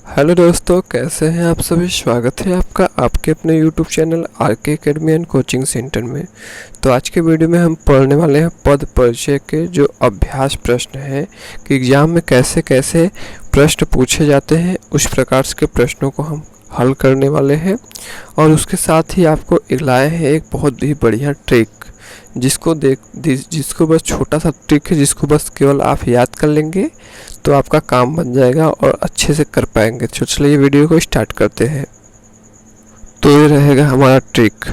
Hello दोस्तों, कैसे हैं आप सभी। स्वागत है आपका आपके अपने YouTube channel RK academy and coaching centre में। तो आज के वीडियो में हम पढ़ने वाले हैं पद परिचय के जो अभ्यास प्रश्न हैं कि एग्ज़ाम में कैसे कैसे प्रश्न पूछे जाते हैं, उस प्रकार के प्रश्नों को हम हल करने वाले हैं। और उसके साथ ही आपको लाए हैं एक बहुत ही बढ़िया ट्रिक, जिसको बस छोटा सा ट्रिक है, जिसको बस केवल आप याद कर लेंगे तो आपका काम बन जाएगा और अच्छे से कर पाएंगे। तो चलिए वीडियो को स्टार्ट करते हैं। तो ये रहेगा हमारा ट्रिक,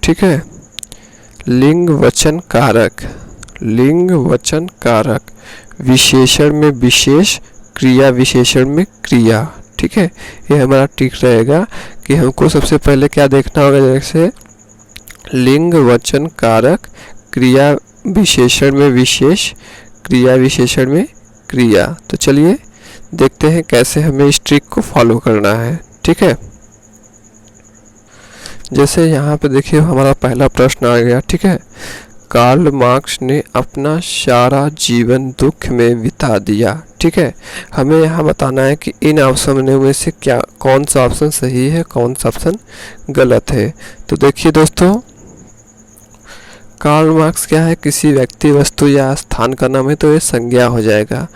ठीक है। लिंग वचन कारक, लिंग वचन कारक, विशेषण में विशेष, क्रिया विशेषण में क्रिया, ठीक है। ये हमारा ट्रिक रहेगा कि हमको सबसे पहले क्या देखना होगा, जैसे लिंग वचन कारक, क्रिया विशेषण में विशेष, क्रिया विशेषण में क्रिया। तो चलिए देखते हैं कैसे हमें इस ट्रिक को फॉलो करना है, ठीक है। जैसे यहाँ पे देखिए हमारा पहला प्रश्न आ गया, ठीक है। कार्ल मार्क्स ने अपना सारा जीवन दुख में बिता दिया, ठीक है। हमें यहाँ बताना है कि इन ऑप्शनों में से क्या कौन सा ऑप्शन सही है, कौन सा ऑप्शन गलत है। तो देखिए दोस्तों, कार्ल मार्क्स क्या है, किसी व्यक्ति, वस्तु या स्थान का नाम है, तो ये संज्ञा हो जाएगा।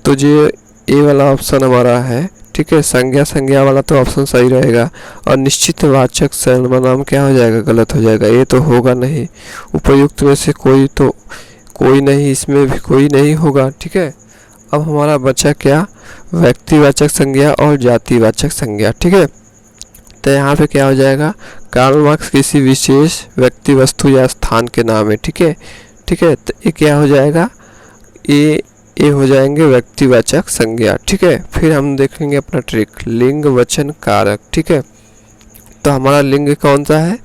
तो जो ए वाला ऑप्शन हमारा है, ठीक है, संज्ञा वाला तो ऑप्शन सही रहेगा। और निश्चित वाचक सर्वनाम क्या हो जाएगा, गलत हो जाएगा। ये तो होगा नहीं, उपयुक्त में से कोई नहीं, इसमें भी कोई नहीं होगा, ठीक है। अब हमारा बचा क्या, व्यक्तिवाचक संज्ञा और जातिवाचक संज्ञा, ठीक है। तो यहाँ पे क्या हो जाएगा, कार्ल मार्क्स किसी विशेष व्यक्ति, वस्तु या स्थान के नाम है, ठीक है, ठीक है। तो ये क्या हो जाएगा, ये हो जाएंगे व्यक्तिवाचक संज्ञा, ठीक है। फिर हम देखेंगे अपना ट्रिक, लिंग वचन कारक, ठीक है। तो हमारा लिंग कौन सा है,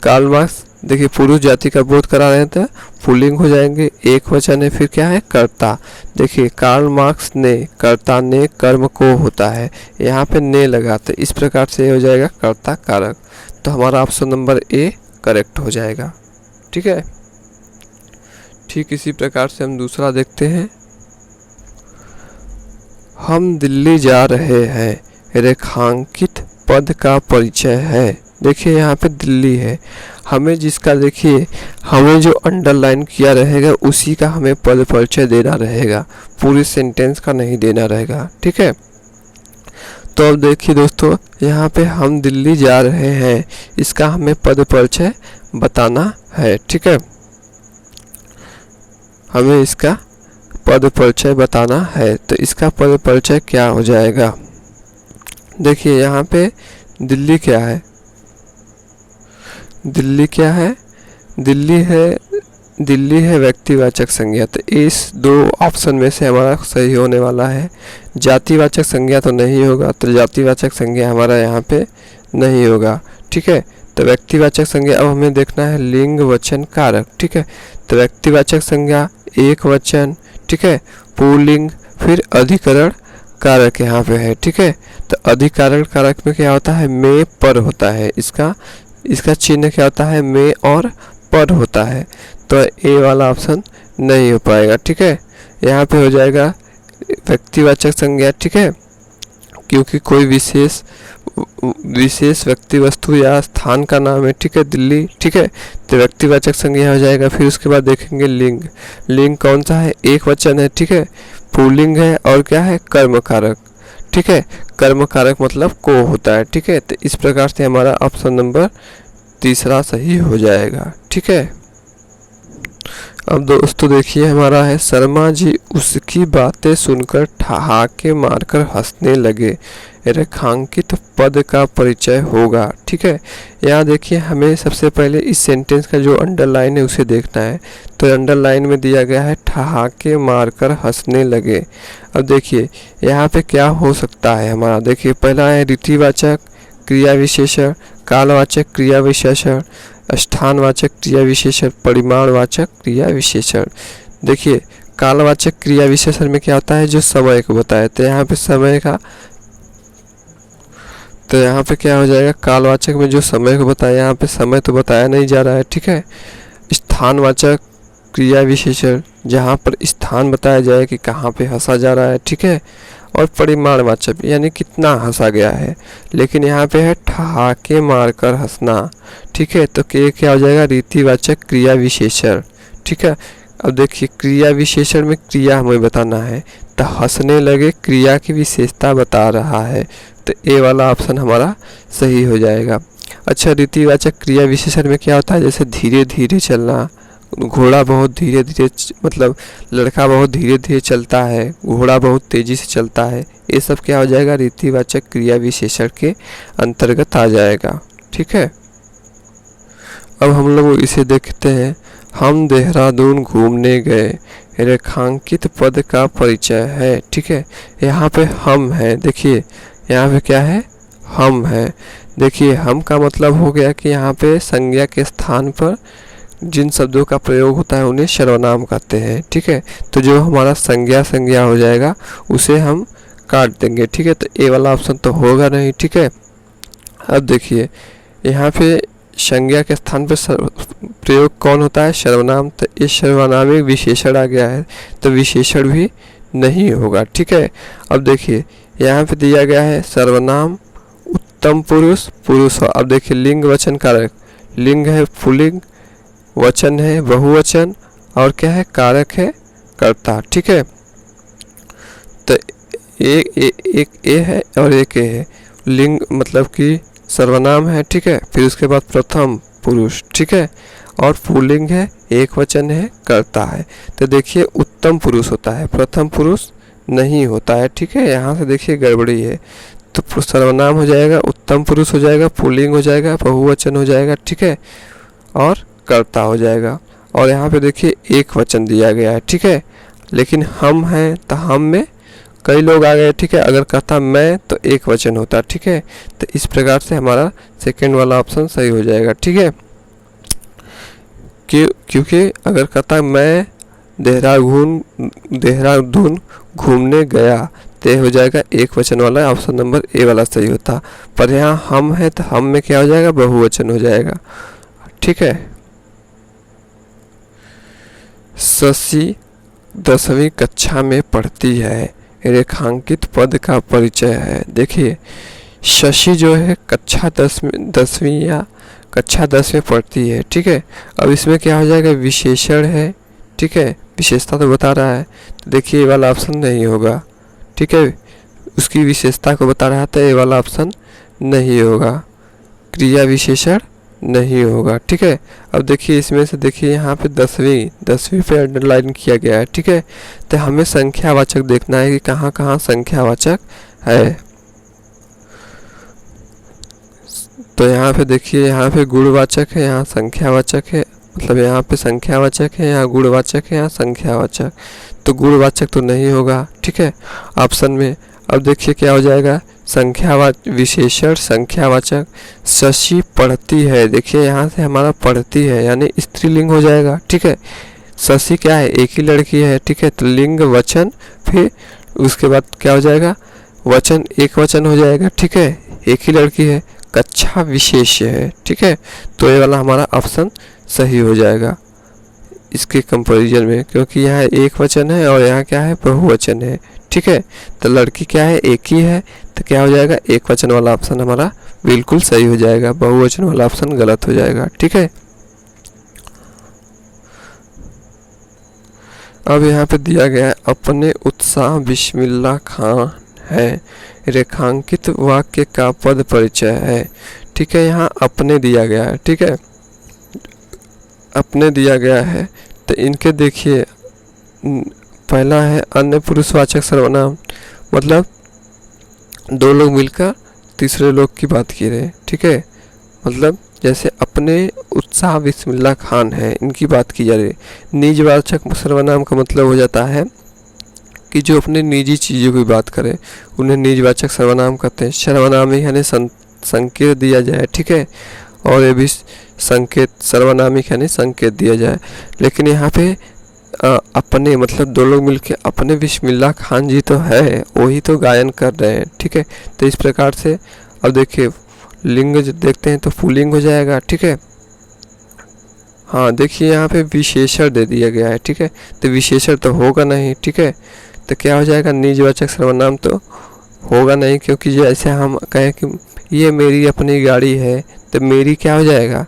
कार्ल मार्क्स देखिए पुरुष जाति का बोध करा रहे थे, पुल्लिंग हो जाएंगे, एक वचन है, फिर क्या है, कर्ता। देखिए कार्ल मार्क्स ने, कर्ता ने कर्म को होता है, यहाँ पे ने लगाते, इस प्रकार से हो जाएगा कर्ता कारक। तो हमारा ऑप्शन नंबर ए करेक्ट हो जाएगा, ठीक है। ठीक इसी प्रकार से हम दूसरा देखते हैं। हम दिल्ली जा रहे हैं, रेखांकित पद का परिचय है। देखिए यहाँ पे दिल्ली है, हमें जिसका देखिए हमें जो अंडरलाइन किया रहेगा उसी का हमें पद परिचय देना रहेगा, पूरी सेंटेंस का नहीं देना रहेगा, ठीक है। तो अब देखिए दोस्तों, यहाँ पे हम दिल्ली जा रहे हैं, इसका हमें पद परिचय बताना है, ठीक है। हमें इसका पद परिचय बताना है, तो इसका पद परिचय क्या हो जाएगा। देखिए यहाँ पे दिल्ली क्या है, दिल्ली क्या है, दिल्ली है व्यक्तिवाचक संज्ञा। तो इस दो ऑप्शन में से हमारा सही होने वाला है। जातिवाचक संज्ञा तो नहीं होगा, तो जातिवाचक संज्ञा हमारा यहाँ पे नहीं होगा, ठीक है। तो व्यक्तिवाचक संज्ञा, अब हमें देखना है लिंग वचन कारक, ठीक है। तो व्यक्तिवाचक संज्ञा एक वचन, ठीक है, पुल्लिंग, फिर अधिकरण कारक यहाँ पे है, ठीक है। तो अधिकरण कारक में क्या होता है, में पर होता है, इसका चिन्ह क्या होता है, में और पर होता है। तो ए वाला ऑप्शन नहीं हो पाएगा, ठीक है। यहाँ पे हो जाएगा व्यक्तिवाचक संज्ञा, ठीक है, क्योंकि कोई विशेष व्यक्ति, वस्तु या स्थान का नाम है, ठीक है, दिल्ली, ठीक है। तो व्यक्तिवाचक संज्ञा हो जाएगा। फिर उसके बाद देखेंगे लिंग कौन सा है, एक वचन है, ठीक है, पुल्लिंग है, और क्या है, कर्म कारक, ठीक है। कर्म कारक मतलब को होता है, ठीक है। तो इस प्रकार से हमारा ऑप्शन नंबर तीसरा सही हो जाएगा, ठीक है। अब दोस्तों देखिए हमारा है, शर्मा जी उसकी बातें सुनकर ठहाके मारकर हंसने लगे, रेखांकित पद का परिचय होगा, ठीक है। यहाँ देखिए हमें सबसे पहले इस सेंटेंस का जो अंडरलाइन है उसे देखना है। तो अंडरलाइन में दिया गया है ठहाके मारकर हंसने लगे। अब देखिए यहाँ पे क्या हो सकता है हमारा, देखिए पहला है रीतिवाचक क्रिया विशेषण, कालवाचक क्रिया विशेषण, स्थानवाचक क्रिया विशेषण, परिमाणवाचक क्रिया विशेषण। देखिए कालवाचक क्रिया विशेषण में क्या होता है, जो समय को बताए, तो यहाँ पे समय का, तो यहाँ पे क्या हो जाएगा, कालवाचक में जो समय को बताया, यहाँ पे समय तो बताया नहीं जा रहा है, ठीक है। स्थानवाचक क्रिया विशेषण, जहाँ पर स्थान बताया जाए कि कहाँ पे हंसा जा रहा है, ठीक है। और परिमाणवाचक भी, यानी कितना हंसा गया है। लेकिन यहाँ पे है ठहाके मारकर हंसना, ठीक है। तो ये क्या हो जाएगा, रीतिवाचक क्रिया विशेषण, ठीक है। अब देखिए क्रिया विशेषण में क्रिया हमें बताना है, तो हंसने लगे क्रिया की विशेषता बता रहा है, तो ए वाला ऑप्शन हमारा सही हो जाएगा। अच्छा, रीतिवाचक क्रिया विशेषण में क्या होता है, जैसे धीरे धीरे चलना, घोड़ा बहुत धीरे धीरे मतलब लड़का बहुत धीरे धीरे चलता है, घोड़ा बहुत तेज़ी से चलता है, ये सब क्या हो जाएगा, रीतिवाचक क्रिया विशेषण के अंतर्गत आ जाएगा, ठीक है। अब हम लोग इसे देखते हैं। हम देहरादून घूमने गए, रेखांकित पद का परिचय है, ठीक है। यहाँ पे हम है, देखिए यहाँ पे क्या है, हम है। देखिए हम का मतलब हो गया कि यहाँ पे संज्ञा के स्थान पर जिन शब्दों का प्रयोग होता है उन्हें सर्वनाम कहते हैं, ठीक है। तो जो हमारा संज्ञा हो जाएगा उसे हम काट देंगे, ठीक है। तो ए वाला ऑप्शन तो होगा नहीं, ठीक है। अब देखिए यहाँ पे संज्ञा के स्थान पर प्रयोग कौन होता है, सर्वनाम। तो इस सर्वनाम में विशेषण आ गया है, तो विशेषण भी नहीं होगा, ठीक है। अब देखिए यहाँ पे दिया गया है सर्वनाम उत्तम पुरुष, पुरुष। अब देखिए लिंग वचन कारक, लिंग है पुल्लिंग, वचन है बहुवचन, और क्या है, कारक है कर्ता, ठीक है। तो एक ए है और एक ए है। लिंग मतलब कि सर्वनाम है, ठीक है। फिर उसके बाद प्रथम पुरुष, ठीक है, और पुल्लिंग है, एक वचन है, कर्ता है। तो देखिए उत्तम पुरुष होता है, प्रथम पुरुष नहीं होता है, ठीक है। यहाँ से देखिए गड़बड़ी है। तो सर्वनाम हो जाएगा, उत्तम पुरुष हो जाएगा, पुल्लिंग हो जाएगा, बहुवचन हो जाएगा, ठीक है, और कर्ता हो जाएगा। और यहाँ पे देखिए एक वचन दिया गया है, ठीक है। लेकिन हम हैं तो हम में कई लोग आ गए, ठीक है। अगर कहता मैं तो एक वचन होता, ठीक है। तो इस प्रकार से हमारा सेकंड वाला ऑप्शन सही हो जाएगा, ठीक है। क्योंकि अगर कहता मैं देहरादून घूमने गया, तो हो जाएगा एक वचन वाला, ऑप्शन नंबर ए वाला सही होता। पर यहाँ हम है तो हम में क्या हो जाएगा, बहुवचन हो जाएगा, ठीक है। शशि 10वीं कक्षा में पढ़ती है, रेखांकित पद का परिचय है। देखिए शशि जो है कक्षा 10वीं या कक्षा 10 में पढ़ती है, ठीक है। अब इसमें क्या हो जाएगा, विशेषण है, ठीक है, विशेषता तो बता रहा है। तो देखिए ये वाला ऑप्शन नहीं होगा, ठीक है। उसकी विशेषता को बता रहा था, ये वाला ऑप्शन नहीं होगा, क्रिया विशेषण नहीं होगा, ठीक है। अब देखिए इसमें से देखिए यहाँ पे 10वीं पे अंडरलाइन किया गया है, ठीक है। तो हमें संख्यावाचक देखना है कि कहाँ कहाँ संख्यावाचक है। तो यहाँ पे देखिए, यहाँ पे गुणवाचक है, यहाँ संख्यावाचक है, मतलब यहाँ पे संख्यावाचक है, यहाँ गुणवाचक है, यहाँ संख्यावाचक। तो गुणवाचक तो नहीं होगा, ठीक है, ऑप्शन में। अब देखिए क्या हो जाएगा, विशेषण संख्यावाचक। शशि पढ़ती है, देखिए यहाँ से हमारा पढ़ती है यानी स्त्रीलिंग हो जाएगा, ठीक है। शशि क्या है, एक ही लड़की है, ठीक है। तो लिंग वचन, फिर उसके बाद क्या हो जाएगा, वचन एक वचन हो जाएगा, ठीक है, एक ही लड़की है। कक्षा विशेष्य है, ठीक है। तो ये वाला हमारा ऑप्शन सही हो जाएगा इसके कंपैरिजन में, क्योंकि यहाँ एक वचन है और यहाँ क्या है, बहुवचन है, ठीक है। तो लड़की क्या है, एक ही है, तो क्या हो जाएगा, एक वचन वाला ऑप्शन हमारा बिल्कुल सही हो जाएगा, बहुवचन वाला ऑप्शन गलत हो जाएगा, ठीक है। अब यहाँ पे दिया गया है, अपने उत्साह बिस्मिल्लाह खान है, रेखांकित वाक्य का पद परिचय है, ठीक है। यहाँ अपने दिया गया है, ठीक है, अपने दिया गया है। तो इनके देखिए, पहला है अन्य पुरुषवाचक सर्वनाम, मतलब दो लोग मिलकर तीसरे लोग की बात की रहे, ठीक है। मतलब जैसे अपने उत्साह बिस्मिल्लाह खान है, इनकी बात की जा रही है। निजवाचक सर्वनाम का मतलब हो जाता है कि जो अपने निजी चीज़ों की बात करे उन्हें निजवाचक सर्वनाम कहते हैं। सर्वनाम यानी संकेत दिया जाए, ठीक है, और ये भी संकेत सर्वनामिक यानी संकेत दिया जाए। लेकिन यहाँ पे अपने मतलब दो लोग मिलके अपने बिस्मिल्लाह खान जी तो है, वही तो गायन कर रहे हैं, ठीक है। तो इस प्रकार से अब देखिए लिंग देखते हैं तो पुल्लिंग हो जाएगा, ठीक है। हाँ देखिए यहाँ पे विशेषण दे दिया गया है, ठीक है। तो विशेषण तो होगा नहीं, ठीक है। तो क्या हो जाएगा, निजवाचक सर्वनाम तो होगा नहीं, क्योंकि जैसे हम कहें कि ये मेरी अपनी गाड़ी है, तो मेरी क्या हो जाएगा,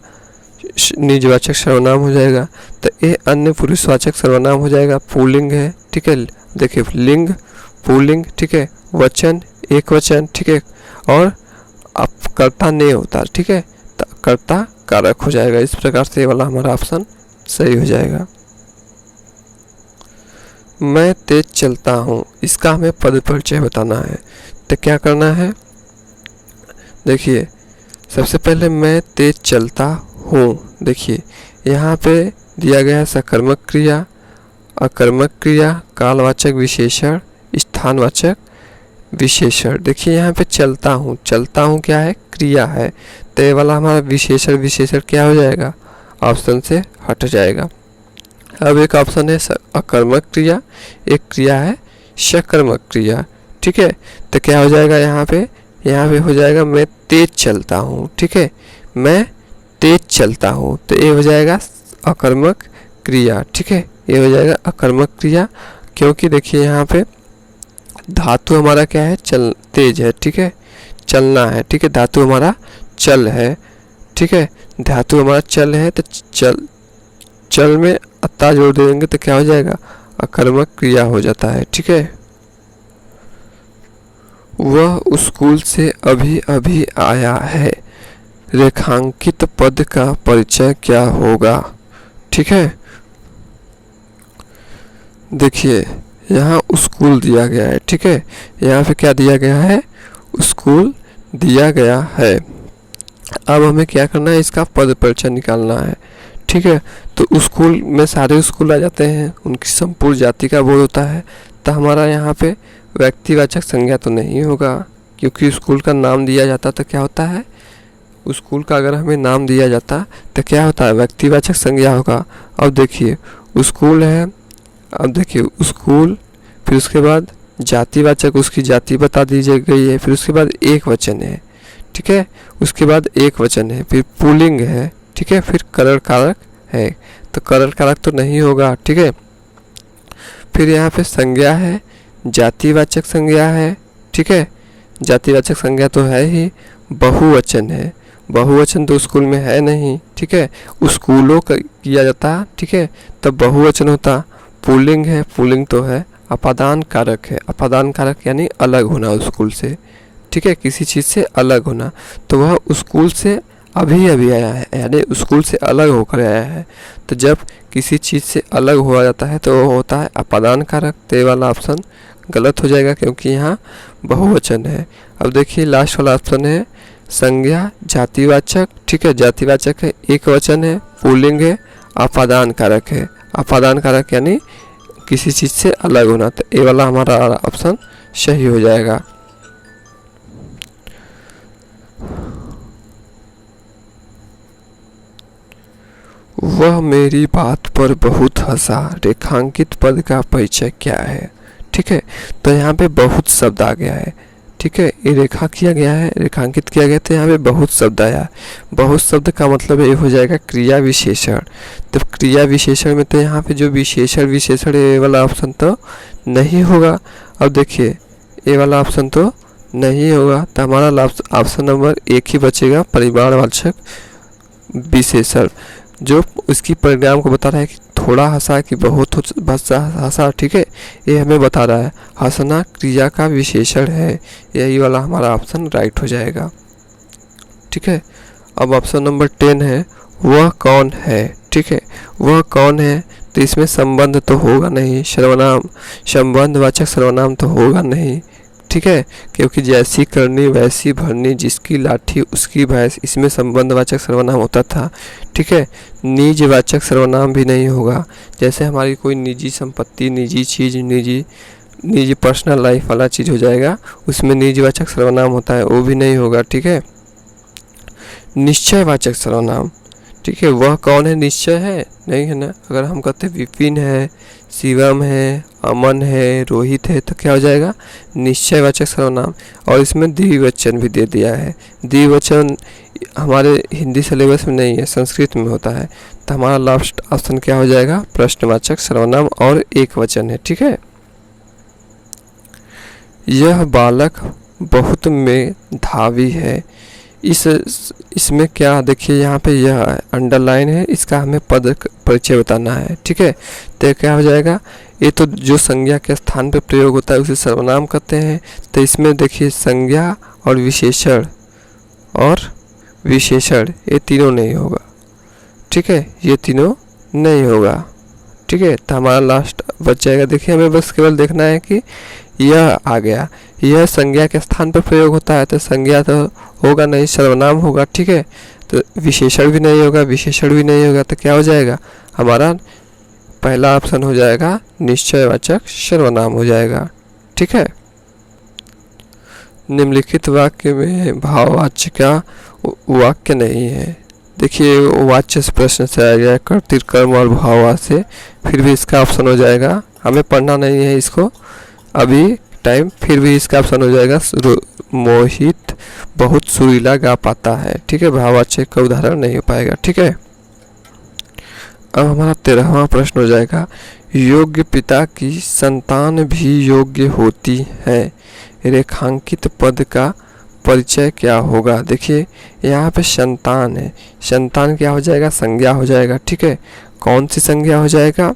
निजवाचक सर्वनाम हो जाएगा। तो ये अन्य पुरुषवाचक सर्वनाम हो जाएगा, पुल्लिंग है, ठीक है। देखिए लिंग, पुल्लिंग, ठीक है, वचन, एक वचन, ठीक है, और अब कर्ता नहीं होता, ठीक है, तो कर्ता कारक हो जाएगा। इस प्रकार से ये वाला हमारा ऑप्शन सही हो जाएगा। मैं तेज चलता हूँ, इसका हमें पद परिचय बताना है। तो क्या करना है, देखिए सबसे पहले मैं तेज चलता हूँ। देखिए यहाँ पे दिया गया है सकर्मक क्रिया, अकर्मक क्रिया, कालवाचक विशेषण, स्थानवाचक विशेषण। देखिए यहाँ पे चलता हूँ, चलता हूँ क्या है, क्रिया है, तो ये वाला हमारा विशेषण, विशेषण क्या हो जाएगा, ऑप्शन से हट जाएगा। अब एक ऑप्शन है अकर्मक क्रिया, एक क्रिया है सकर्मक क्रिया, ठीक है। तो क्या हो जाएगा, यहाँ पे हो जाएगा मैं तेज चलता हूँ, ठीक है, मैं तेज चलता हूँ, तो ये हो जाएगा अकर्मक क्रिया, ठीक है, ये हो जाएगा अकर्मक क्रिया। क्योंकि देखिए यहाँ पे धातु हमारा क्या है, चल, तेज है, ठीक है, चलना है, ठीक है, धातु हमारा चल है, ठीक है, धातु हमारा चल है, तो चल में अत्ता जोड़ देंगे तो क्या हो जाएगा, अकर्मक क्रिया हो जाता है, ठीक है। वह स्कूल से अभी अभी आया है, रेखांकित पद का परिचय क्या होगा, ठीक है। देखिए यहाँ स्कूल दिया गया है, ठीक है, यहाँ पे क्या दिया गया है, स्कूल दिया गया है। अब हमें क्या करना है, इसका पद परिचय निकालना है, ठीक है। तो स्कूल में सारे स्कूल आ जाते हैं, उनकी संपूर्ण जाति का बोध होता है, तो हमारा यहाँ पे व्यक्तिवाचक संज्ञा तो नहीं होगा, क्योंकि स्कूल का नाम दिया जाता तो क्या होता है, स्कूल का अगर हमें नाम दिया जाता तो क्या होता है, व्यक्तिवाचक संज्ञा होगा। अब देखिए स्कूल है, अब देखिए स्कूल, फिर उसके बाद जातिवाचक, उसकी जाति बता दी गई है, फिर उसके बाद एक वचन है, ठीक है, उसके बाद एक वचन है, फिर पुल्लिंग है, ठीक है, फिर करण कारक है, तो करण कारक तो नहीं होगा, ठीक है। फिर यहाँ पे संज्ञा है, जातिवाचक संज्ञा है, ठीक है, जातिवाचक संज्ञा तो है ही, बहुवचन है, बहुवचन तो स्कूल में है नहीं, ठीक है, स्कूलों का किया जाता, ठीक है, तब बहुवचन होता। पुल्लिंग है, पुल्लिंग तो है, अपादान कारक है, अपादान कारक यानी अलग होना स्कूल से, ठीक है, किसी चीज़ से अलग होना, तो वह स्कूल से अभी अभी आया है, यानी स्कूल से अलग होकर आया है। तो जब किसी चीज़ से अलग हो जाता है तो वो होता है अपादान कारक, तो ये वाला ऑप्शन गलत हो जाएगा, क्योंकि यहाँ बहुवचन है। अब देखिए लास्ट वाला ऑप्शन है संज्ञा जातिवाचक, ठीक है, जातिवाचक है, एक वचन है, पुल्लिंग है, अपादान कारक है, अपादान कारक यानी किसी चीज़ से अलग होना, तो ये वाला हमारा ऑप्शन सही हो जाएगा। वह मेरी बात पर बहुत हंसा, रेखांकित पद का परिचय क्या है, ठीक है। तो यहाँ पे बहुत शब्द आ गया है, ठीक है, ये रेखा किया गया है, रेखांकित किया गया, तो यहाँ पे बहुत शब्द आया। बहुत शब्द का मतलब ये हो जाएगा क्रिया विशेषण। तो क्रिया विशेषण में तो यहाँ पे जो विशेषण ये वाला ऑप्शन तो नहीं होगा। अब देखिए ये वाला ऑप्शन तो नहीं होगा, तो हमारा ऑप्शन नंबर एक ही बचेगा, परिमाणवाचक विशेषण, जो उसकी परिणाम को बता रहा है कि थोड़ा हंसा कि बहुत हंसा, ठीक है, ये हमें बता रहा है। हंसना क्रिया का विशेषण है, यही वाला हमारा ऑप्शन राइट हो जाएगा, ठीक है। अब ऑप्शन नंबर 10 है वह कौन है, ठीक है, वह कौन है, तो इसमें संबंध तो होगा नहीं, सर्वनाम, संबंधवाचक सर्वनाम तो होगा नहीं, ठीक है, क्योंकि जैसी करनी वैसी भरनी, जिसकी लाठी उसकी भैंस, इसमें संबंधवाचक सर्वनाम होता था, ठीक है। निजवाचक सर्वनाम भी नहीं होगा, जैसे हमारी कोई निजी संपत्ति, निजी चीज़, निजी पर्सनल लाइफ वाला चीज़ हो जाएगा, उसमें निजवाचक सर्वनाम होता है, वो भी नहीं होगा, ठीक है। निश्चयवाचक सर्वनाम, ठीक है, वह कौन है, निश्चय है नहीं है ना। अगर हम कहते विपिन है, शिवम है, अमन है, रोहित है, तो क्या हो जाएगा, निश्चयवाचक सर्वनाम। और इसमें द्विवचन भी दे दिया है, द्विवचन हमारे हिंदी सिलेबस में नहीं है, संस्कृत में होता है, तो हमारा लास्ट ऑप्शन क्या हो जाएगा, प्रश्नवाचक सर्वनाम और एक वचन है, ठीक है। यह बालक बहुत मेधावी है। इसमें क्या देखिए, यहाँ पे यह अंडरलाइन है, इसका हमें पद परिचय बताना है। ठीक है, तो क्या हो जाएगा, ये तो जो संज्ञा के स्थान पे प्रयोग होता है उसे सर्वनाम कहते हैं। तो इसमें देखिए संज्ञा और विशेषण ये तीनों नहीं होगा। ठीक है, ये तीनों नहीं होगा। ठीक है, तो हमारा लास्ट बच जाएगा। देखिए हमें बस केवल देखना है कि यह आ गया, यह संज्ञा के स्थान पर प्रयोग होता है, तो संज्ञा तो होगा नहीं, सर्वनाम होगा। ठीक है, तो विशेषण भी नहीं होगा, विशेषण भी नहीं होगा, तो क्या हो जाएगा, हमारा पहला ऑप्शन हो जाएगा निश्चयवाचक सर्वनाम हो जाएगा। ठीक है, निम्नलिखित वाक्य में भाववाच्य का वाक्य नहीं है। देखिए वाच्य से प्रश्न से आ गया, कर्तृ कर्म और भाववाच्य से, फिर भी इसका ऑप्शन हो जाएगा, हमें पढ़ना नहीं है इसको अभी टाइम, फिर भी इसका ऑप्शन हो जाएगा मोहित बहुत सुरीला गा पाता है। ठीक है, भाववाच्य का उदाहरण नहीं हो पाएगा। ठीक है, अब हमारा 13वां प्रश्न हो जाएगा, योग्य पिता की संतान भी योग्य होती है, रेखांकित पद का परिचय क्या होगा। देखिए यहाँ पे संतान है, संतान क्या हो जाएगा, संज्ञा हो जाएगा। ठीक है, कौन सी संज्ञा हो जाएगा,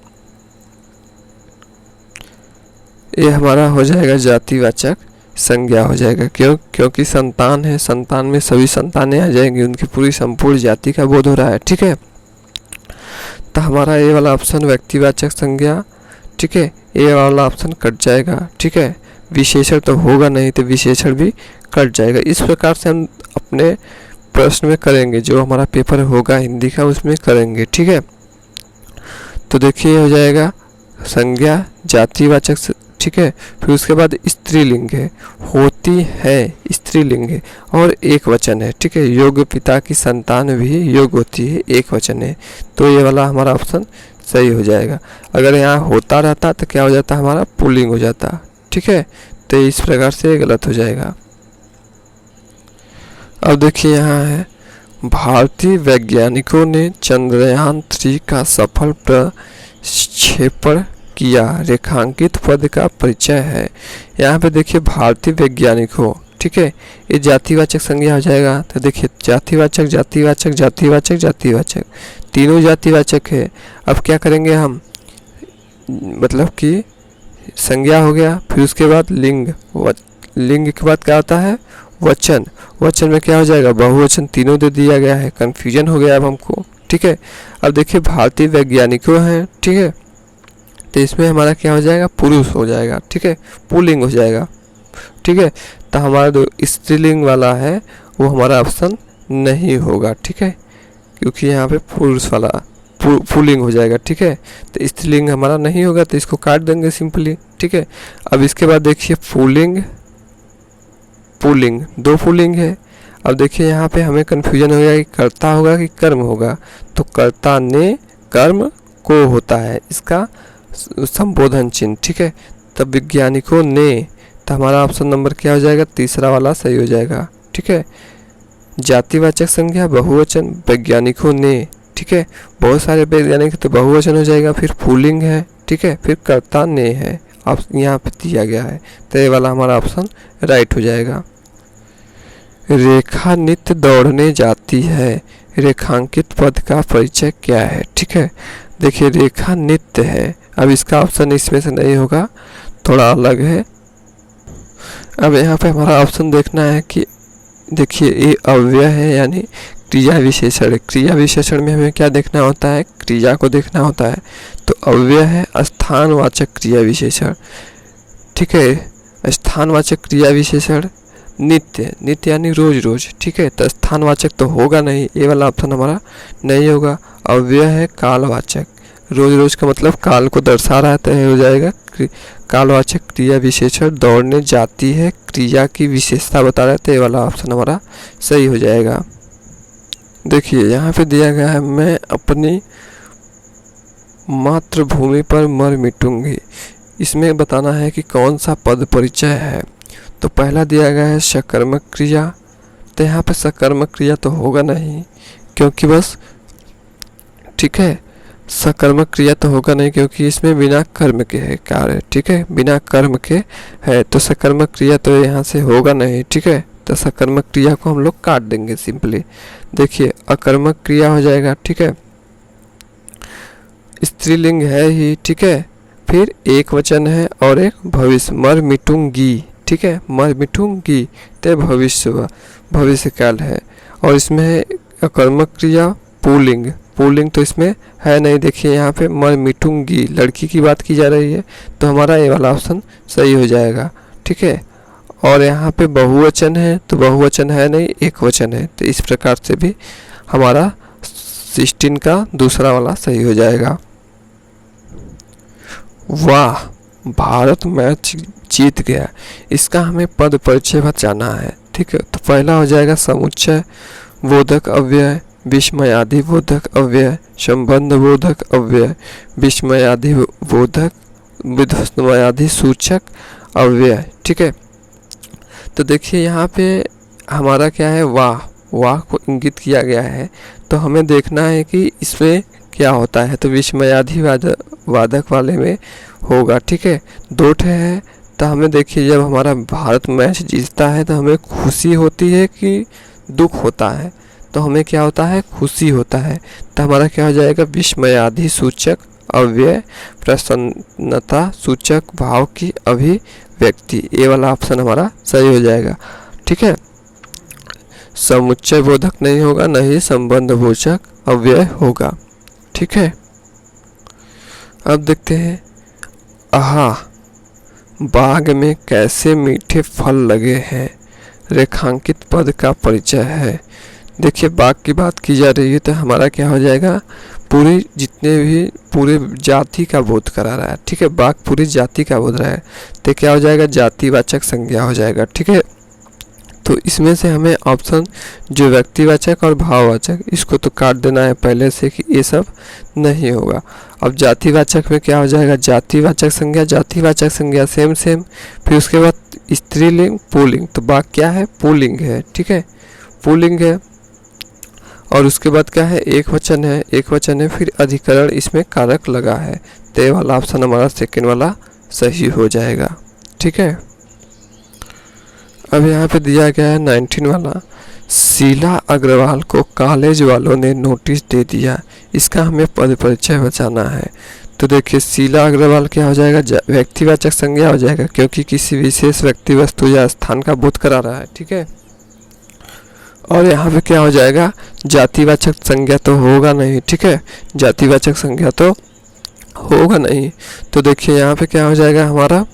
ये हमारा हो जाएगा जातिवाचक संज्ञा हो जाएगा। क्योंकि संतान है, संतान में सभी संतानें आ जाएंगी, उनकी पूरी संपूर्ण जाति का बोध हो रहा है। ठीक है, तो हमारा ये वाला ऑप्शन व्यक्तिवाचक संज्ञा, ठीक है, ये वाला ऑप्शन कट जाएगा। ठीक है, विशेषण तो होगा नहीं, तो विशेषण भी कट जाएगा। इस प्रकार से हम अपने प्रश्न में करेंगे, जो हमारा पेपर होगा हिंदी का उसमें करेंगे। ठीक है, तो देखिए हो जाएगा संज्ञा जातिवाचक। ठीक है, फिर उसके बाद स्त्रीलिंग है, होती है स्त्रीलिंग है और एक वचन है। ठीक है, योग्य पिता की संतान भी योग्य होती है, एक वचन है, तो ये वाला हमारा ऑप्शन सही हो जाएगा। अगर यहाँ होता रहता तो क्या हो जाता, हमारा पुल्लिंग हो जाता। ठीक है, तो इस प्रकार से गलत हो जाएगा। अब देखिए यहाँ है, भारतीय वैज्ञानिकों ने चंद्रयान 3 का सफल प्रक्षेपण किया, रेखांकित पद का परिचय है। यहाँ पे देखिए भारतीय वैज्ञानिकों, ठीक है, ये जातिवाचक संज्ञा हो जाएगा। तो देखिए जातिवाचक जातिवाचक जातिवाचक जातिवाचक, तीनों जातिवाचक है। अब क्या करेंगे हम, मतलब कि संज्ञा हो गया, फिर उसके बाद लिंग, लिंग के बाद क्या आता है, वचन, वचन में क्या हो जाएगा, बहुवचन, तीनों दे दिया गया है, कंफ्यूजन हो गया अब हमको। ठीक है, अब देखिए भारतीय वैज्ञानिकों हैं, ठीक है, तो इसमें हमारा क्या हो जाएगा, पुरुष हो जाएगा। ठीक है, पुल्लिंग हो जाएगा। ठीक है, तो हमारा जो स्त्रीलिंग वाला है वो हमारा ऑप्शन नहीं होगा। ठीक है, क्योंकि यहाँ पे पुरुष वाला पुल्लिंग हो जाएगा। ठीक है, तो स्त्रीलिंग हमारा नहीं होगा, तो इसको काट देंगे सिंपली। ठीक है, अब इसके बाद देखिए पुल्लिंग, पुल्लिंग, दो पुल्लिंग है। अब देखिए यहाँ पे हमें कन्फ्यूजन हो गया कि कर्ता होगा कि कर्म होगा, तो कर्ता ने कर्म को होता है इसका संबोधन चिन्ह। ठीक है, तब वैज्ञानिकों ने, तो हमारा ऑप्शन नंबर क्या हो जाएगा, तीसरा वाला सही हो जाएगा। ठीक है, जातिवाचक संज्ञा बहुवचन, वैज्ञानिकों ने। ठीक है, बहुत सारे वैज्ञानिक तो बहुवचन हो जाएगा, फिर पुल्लिंग है। ठीक है, फिर कर्ता ने है, अब यहाँ पे दिया गया है, तो ये वाला हमारा ऑप्शन राइट हो जाएगा। रेखा नित्य दौड़ने जाती है, रेखांकित पद का परिचय क्या है। ठीक है, देखिए रेखा नित्य है, अब इसका ऑप्शन इसमें से नहीं होगा, थोड़ा अलग है। अब यहाँ पे हमारा ऑप्शन देखना है कि देखिए ये अव्यय है, यानी क्रिया विशेषण। क्रिया विशेषण में हमें क्या देखना होता है, क्रिया को देखना होता है, तो अव्यय है स्थानवाचक क्रिया विशेषण। ठीक है, स्थानवाचक क्रिया विशेषण नित्य, नित्य यानी रोज रोज। ठीक है, तो स्थानवाचक तो होगा नहीं, ये वाला ऑप्शन हमारा नहीं होगा। अव्यय है कालवाचक, रोज रोज का मतलब काल को दर्शा रहा है, तो हो जाएगा कालवाचक क्रिया विशेषण। दौड़ने जाती है, क्रिया की विशेषता बता रहा है, तो ये वाला ऑप्शन हमारा सही हो जाएगा। देखिए यहाँ पे दिया गया है, मैं अपनी मातृभूमि पर मर मिटूंगी। इसमें बताना है कि कौन सा पद परिचय है। तो पहला दिया गया है सकर्मक क्रिया, तो यहाँ पे सकर्मक क्रिया तो होगा नहीं, क्योंकि बस, ठीक है, सकर्मक क्रिया तो होगा नहीं, क्योंकि इसमें बिना कर्म के है कार्य, ठीक है, बिना कर्म के है, तो सकर्मक क्रिया तो यहाँ से होगा नहीं, ठीक है। तो सकर्मक क्रिया को हम लोग काट देंगे सिंपली। देखिए अकर्मक क्रिया हो जाएगा, ठीक है, स्त्रीलिंग है ही, ठीक है, फिर एक वचन है और एक भविष्य, मर मिटूंगी, ठीक है, मर मिटूंगी, ते भविष्य काल है। और इसमें है अकर्मक क्रिया पुल्लिंग, पुल्लिंग तो इसमें है नहीं। देखिए यहाँ पे मर मिटूंगी, लड़की की बात की जा रही है, तो हमारा ये वाला ऑप्शन सही हो जाएगा, ठीक है। और यहाँ पे बहुवचन है, तो बहुवचन है नहीं, एक वचन है, तो इस प्रकार से भी हमारा 16 का दूसरा वाला सही हो जाएगा। वाह, भारत मैच जीत गया, इसका हमें पद परिचय बताना है, ठीक है। तो पहला हो जाएगा समुच्चय बोधक अव्यय, विस्मयादि बोधक अव्यय, संबंध बोधक अव्यय, विस्मयादि बोधक, विस्मयादि सूचक अव्यय, ठीक है। तो देखिए यहाँ पे हमारा क्या है, वाह, वाह को इंगित किया गया है, तो हमें देखना है कि इसमें क्या होता है। तो विस्मयादि वादक वाले में होगा, ठीक है, दो ठे है। तो हमें देखिए जब हमारा भारत मैच जीतता है तो हमें खुशी होती है कि दुख होता है, तो हमें क्या होता है, खुशी होता है। तो हमारा क्या हो जाएगा, विस्मयादि सूचक अव्यय, प्रसन्नता सूचक भाव की अभिव्यक्ति, ये वाला ऑप्शन हमारा सही हो जाएगा, ठीक है। समुच्चय बोधक नहीं होगा, नहीं संबंध बोधक अव्यय होगा, ठीक है। अब देखते हैं, आहा, बाग में कैसे मीठे फल लगे हैं, रेखांकित पद का परिचय है। देखिए बाग की बात की जा रही है, तो हमारा क्या हो जाएगा, पूरी जितने भी पूरे जाति का बोध करा रहा है, ठीक है, बाग पूरी जाति का बोध रहा है, तो क्या हो जाएगा, जातिवाचक संज्ञा हो जाएगा, ठीक है। तो इसमें से हमें ऑप्शन जो व्यक्तिवाचक और भाववाचक, इसको तो काट देना है पहले से कि ये सब नहीं होगा। अब जातिवाचक में क्या हो जाएगा, जातिवाचक संज्ञा, जातिवाचक संज्ञा सेम, फिर उसके बाद स्त्रीलिंग पुल्लिंग, तो बाग क्या है, पुल्लिंग है, ठीक है, पुल्लिंग है। और उसके बाद क्या है, एक वचन है, एक वचन है, फिर अधिकरण इसमें कारक लगा है, तो ये वाला ऑप्शन हमारा सेकेंड वाला सही हो जाएगा, ठीक है। अब यहाँ पे दिया गया है 19 वाला, शीला अग्रवाल को कॉलेज वालों ने नोटिस दे दिया, इसका हमें पद परिचय बचाना है। तो देखिए शीला अग्रवाल क्या हो जाएगा, व्यक्तिवाचक संज्ञा हो जाएगा, क्योंकि किसी विशेष व्यक्ति वस्तु या स्थान का बोध करा रहा है, ठीक है। और यहाँ पे क्या हो जाएगा, जातिवाचक संज्ञा तो होगा नहीं, ठीक है, जातिवाचक संज्ञा तो होगा नहीं। तो देखिए यहाँ पे क्या हो जाएगा, हमारा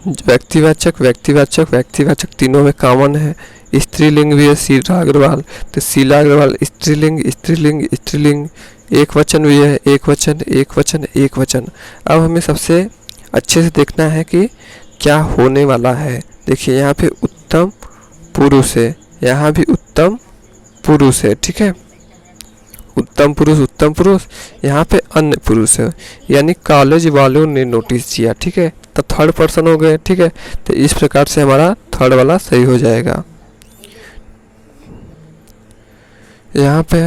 व्यक्तिवाचक व्यक्तिवाचक व्यक्तिवाचक तीनों में कॉमन है, स्त्रीलिंग भी है शीला अग्रवाल, तो शीला अग्रवाल स्त्रीलिंग स्त्रीलिंग स्त्रीलिंग, एक वचन भी है, एक वचन एक वचन एक वचन। अब हमें सबसे अच्छे से देखना है कि क्या होने वाला है। देखिए यहाँ पे उत्तम पुरुष है, यहाँ भी उत्तम पुरुष है, ठीक है, उत्तम पुरुष, यहाँ पे अन्य पुरुष है, यानी कॉलेज वालों ने नोटिस दिया, ठीक है, तो थर्ड पर्सन हो गए, ठीक है। तो इस प्रकार से हमारा थर्ड वाला सही हो जाएगा। यहाँ पे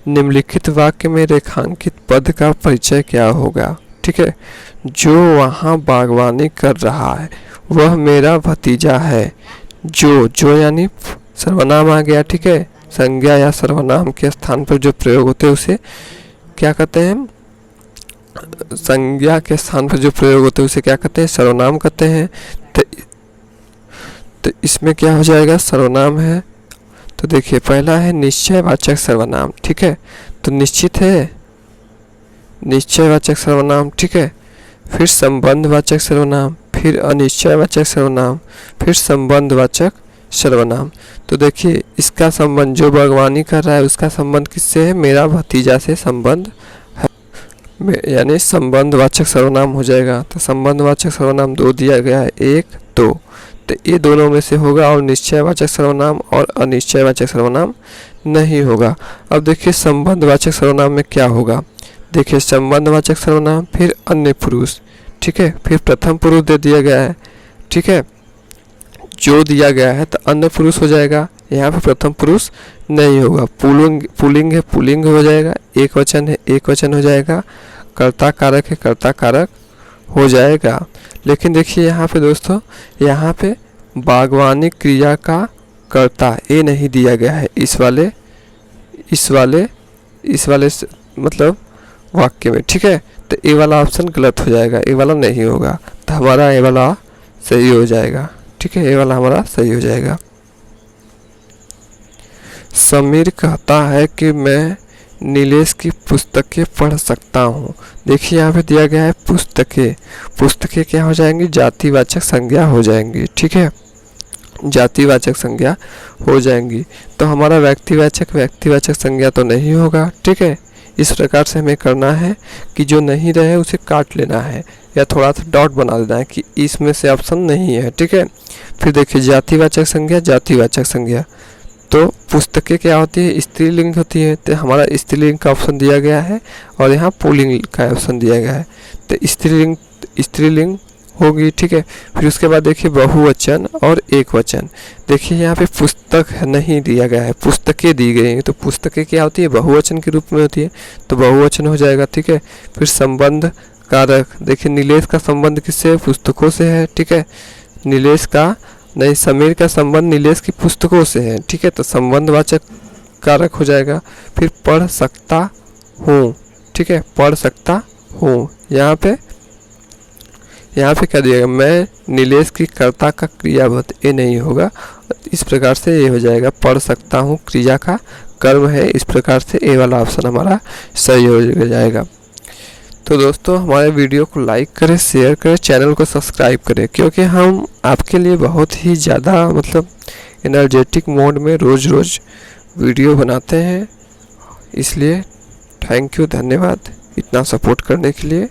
निम्नलिखित वाक्य में रेखांकित पद का परिचय क्या होगा, ठीक है, जो वहाँ बागवानी कर रहा है वह मेरा भतीजा है। जो यानी सर्वनाम आ गया, ठीक है, संज्ञा या सर्वनाम के स्थान पर जो प्रयोग होते हैं उसे क्या कहते हैं, संज्ञा के स्थान पर जो प्रयोग होते हैं उसे क्या कहते हैं, सर्वनाम कहते हैं। तो इसमें क्या हो जाएगा, सर्वनाम है। तो देखिए पहला है निश्चयवाचक सर्वनाम, ठीक है, तो निश्चित है, निश्चयवाचक सर्वनाम, ठीक है, फिर संबंधवाचक सर्वनाम, फिर अनिश्चयवाचक सर्वनाम, फिर संबंधवाचक सर्वनाम। तो देखिए इसका संबंध, जो बागवानी कर रहा है उसका संबंध किससे है, मेरा भतीजा से संबंध है, यानी संबंधवाचक सर्वनाम हो जाएगा। तो संबंधवाचक सर्वनाम दो दिया गया है, एक दो, तो ये दोनों में से होगा, और निश्चयवाचक सर्वनाम और अनिश्चयवाचक सर्वनाम नहीं होगा। अब देखिए संबंधवाचक सर्वनाम में क्या होगा, देखिए संबंधवाचक सर्वनाम, फिर अन्य पुरुष, ठीक है, फिर प्रथम पुरुष दे दिया गया है, ठीक है, जो दिया गया है तो अन्य पुरुष हो जाएगा, यहाँ पे प्रथम पुरुष नहीं होगा। पुल्लिंग है पुल्लिंग हो जाएगा, एक वचन है एक वचन हो जाएगा, कर्ता कारक है कर्ता कारक हो जाएगा। लेकिन देखिए यहाँ पे दोस्तों, यहाँ पे बागवानी क्रिया का कर्ता ये नहीं दिया गया है इस वाले मतलब वाक्य में, ठीक है। तो ये वाला ऑप्शन गलत हो जाएगा, ये वाला नहीं होगा। तो हमारा ये वाला सही हो जाएगा, ठीक है, ये वाला हमारा सही हो जाएगा। समीर कहता है कि मैं नीलेश की पुस्तकें पढ़ सकता हूँ। देखिए यहाँ पे दिया गया है पुस्तकें, पुस्तकें क्या हो जाएंगी, जातिवाचक संज्ञा हो जाएंगी, ठीक है, जातिवाचक संज्ञा हो जाएंगी। तो हमारा व्यक्तिवाचक संज्ञा तो नहीं होगा, ठीक है। इस प्रकार से हमें करना है कि जो नहीं रहे उसे काट लेना है या थोड़ा सा डॉट बना देना है कि इसमें से ऑप्शन नहीं है, ठीक है। फिर देखिए जातिवाचक संज्ञा, तो पुस्तकें क्या होती है, स्त्रीलिंग होती है। तो हमारा स्त्रीलिंग का ऑप्शन दिया गया है और यहाँ पुल्लिंग का ऑप्शन दिया गया है। तो स्त्रीलिंग होगी, ठीक है। फिर उसके बाद देखिए बहुवचन और एक वचन। देखिए यहाँ पे पुस्तक नहीं दिया गया है, पुस्तकें दी गई हैं। तो पुस्तकें क्या होती है, बहुवचन के रूप में होती है, तो बहुवचन हो जाएगा, ठीक है। फिर संबंध कारक, देखिए नीलेश का संबंध किससे है, पुस्तकों से है, ठीक है। समीर का संबंध नीलेश की पुस्तकों से है, ठीक है। तो संबंधवाचक कारक हो जाएगा। फिर पढ़ सकता हूँ, ठीक है, पढ़ सकता हूँ। यहाँ पे क्या दिएगा, मैं नीलेश की कर्ता का क्रियापद, ये नहीं होगा। इस प्रकार से ये हो जाएगा, पढ़ सकता हूँ क्रिया का कर्म है। इस प्रकार से ये वाला ऑप्शन हमारा सही हो जाएगा। तो दोस्तों हमारे वीडियो को लाइक करें, शेयर करें, चैनल को सब्सक्राइब करें, क्योंकि हम आपके लिए बहुत ही ज़्यादा मतलब एनर्जेटिक मोड में रोज़ वीडियो बनाते हैं। इसलिए थैंक यू, धन्यवाद इतना सपोर्ट करने के लिए।